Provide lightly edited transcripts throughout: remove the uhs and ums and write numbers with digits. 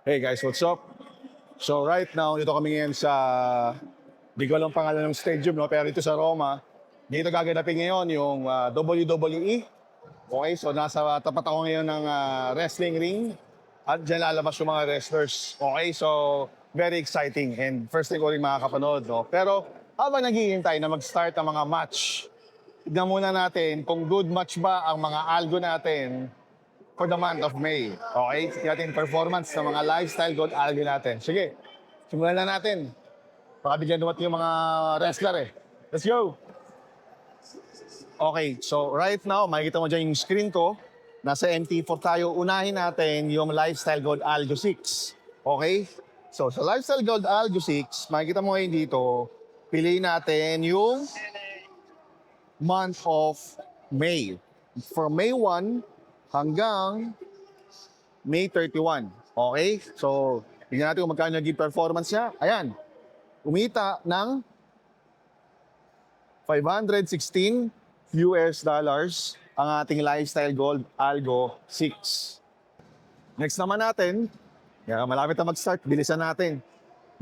Hey guys, what's up? So right now, dito kami ngayon sa, di ko alam pangalan ng stadium, no? Pero ito sa Roma. Dito gaganapin ngayon yung WWE. Okay, so nasa tapat ako ngayon ng wrestling ring. At dyan lalabas yung mga wrestlers. Okay, so very exciting. And first thing ko rin makakapanood, no? Pero habang naghihintay na mag-start ang mga match, tignan muna natin kung good match ba ang mga algo natin for the month of May. Okay? Tingnan natin performance ng mga lifestyle gold algo natin. Sige, simulan na natin. Baka bigyan dumating yung mga wrestler eh. Let's go! Okay, so right now, makikita mo dyan yung screen ko. Nasa MT4 tayo. Unahin natin yung lifestyle gold algo 6. Okay? So sa lifestyle gold algo 6, makikita mo ngayon dito, piliin natin yung month of May. For May 1 hanggang May 31. Okay? So, tingnan natin kung magkano naging performance niya. Ayan. Umita ng $516 ang ating lifestyle gold algo 6. Next naman natin, malapit na mag-start, bilisan natin,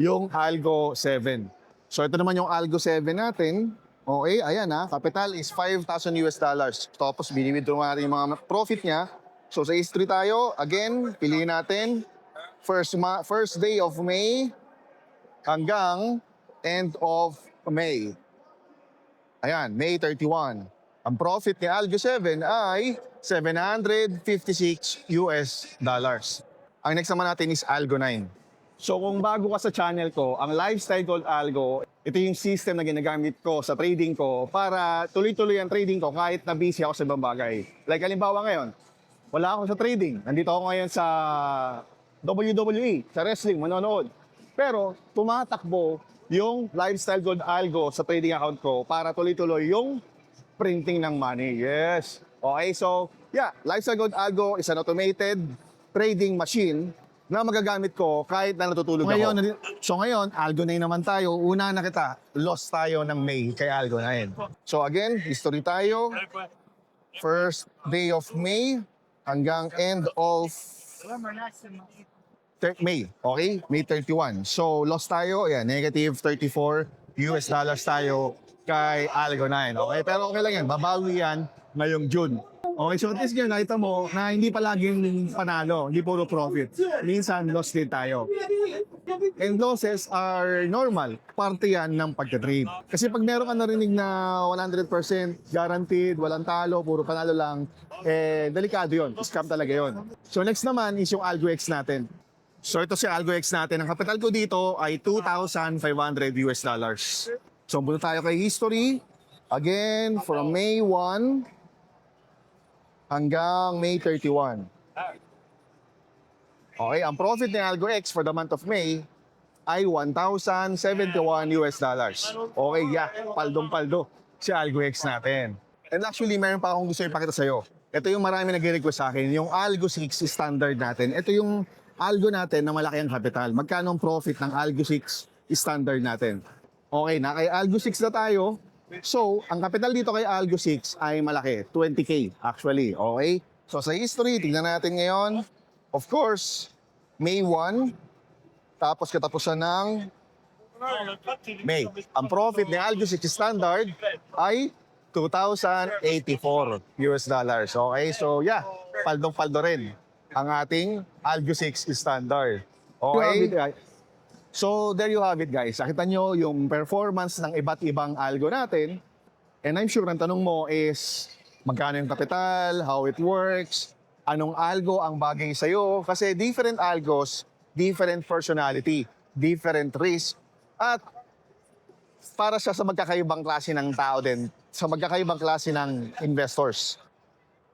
yung algo 7. So, ito naman yung algo 7 natin. Okay, ayan capital is $5,000. Tapos bini-withdraw natin yung mga profit niya. So sa history tayo, again, piliin natin first day of May hanggang end of May. Ayan, May 31. Ang profit ni Algo 7 ay $756. Ang next naman natin is Algo 9. So kung bago ka sa channel ko, ang Lifestyle Gold Algo, ito yung system na ginagamit ko sa trading ko para tuloy-tuloy ang trading ko kahit na busy ako sa ibang bagay. Like halimbawa ngayon, wala ako sa trading. Nandito ako ngayon sa WWE, sa wrestling, manonood. Pero tumatakbo yung Lifestyle Gold Algo sa trading account ko para tuloy-tuloy yung printing ng money. Yes. Okay, so Lifestyle Gold Algo is an automated trading machine na magagamit ko kahit na natutulog ako. So ngayon, Algo 9 naman tayo. Una na kita, lost tayo ng May kay Algo 9. So again, history tayo. First day of May hanggang end of May. Okay? May 31. So lost tayo, negative $34 tayo kay Algo 9. Okay? Pero okay lang yan. Babawi yan ngayong June. Okay, so at least ngayon, nakita mo na hindi palaging panalo, hindi puro profit. Minsan, loss din tayo. And losses are normal. Parte yan ng pagka-trade. Kasi pag meron ka narinig na 100% guaranteed, walang talo, puro panalo lang, delikado yon. Scam talaga yon. So next naman is yung Algo X natin. So ito si Algo X natin. Ang kapital ko dito ay $2,500. So muna tayo kay history. Again, from May 1 hanggang May 31. Okay, ang profit ni Algo X for the month of May ay $1,071. Okay, paldong-paldo si Algo X natin. And actually, meron pa akong gusto ipakita sa'yo. Ito yung marami nag-request sa akin, yung Algo 6 standard natin. Ito yung Algo natin na malaki ang kapital. Magkano ang profit ng Algo 6 standard natin? Okay, na kay Algo 6 na tayo. So, ang kapital dito kay Algo 6 ay malaki, 20K actually, okay? So, sa history, tignan natin ngayon. Of course, May 1, tapos katapusan ng May. Ang profit ni Algo 6 standard ay $2,084. Okay, so paldong-paldo rin ang ating Algo 6 standard. Okay? So, there you have it guys. Nakita nyo yung performance ng iba't ibang algo natin. And I'm sure ang tanong mo is, magkano yung kapital, how it works, anong algo ang bagay sa'yo. Kasi different algos, different personality, different risk, at para siya sa magkakaibang klase ng tao din, sa magkakaibang klase ng investors.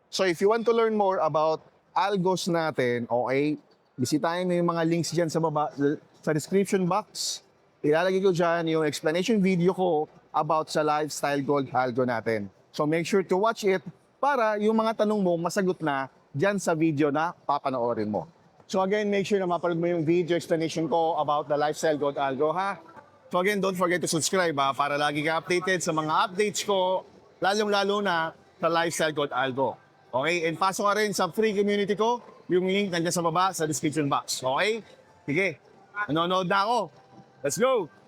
So, if you want to learn more about algos natin, okay, bisitahin mo yung mga links dyan sa baba, sa description box. Ilalagay ko dyan yung explanation video ko about sa lifestyle gold algo natin. So make sure to watch it para yung mga tanong mo masagot na dyan sa video na papanoorin mo. So again, make sure na mapanood mo yung video explanation ko about the lifestyle gold algo, ha? So again, don't forget to subscribe, para lagi ka updated sa mga updates ko, lalong-lalo na sa lifestyle gold algo. Okay? And pasok ka rin sa free community ko, yung link nandiyan sa baba sa description box. Okay? Sige, nanonood na ako. Let's go!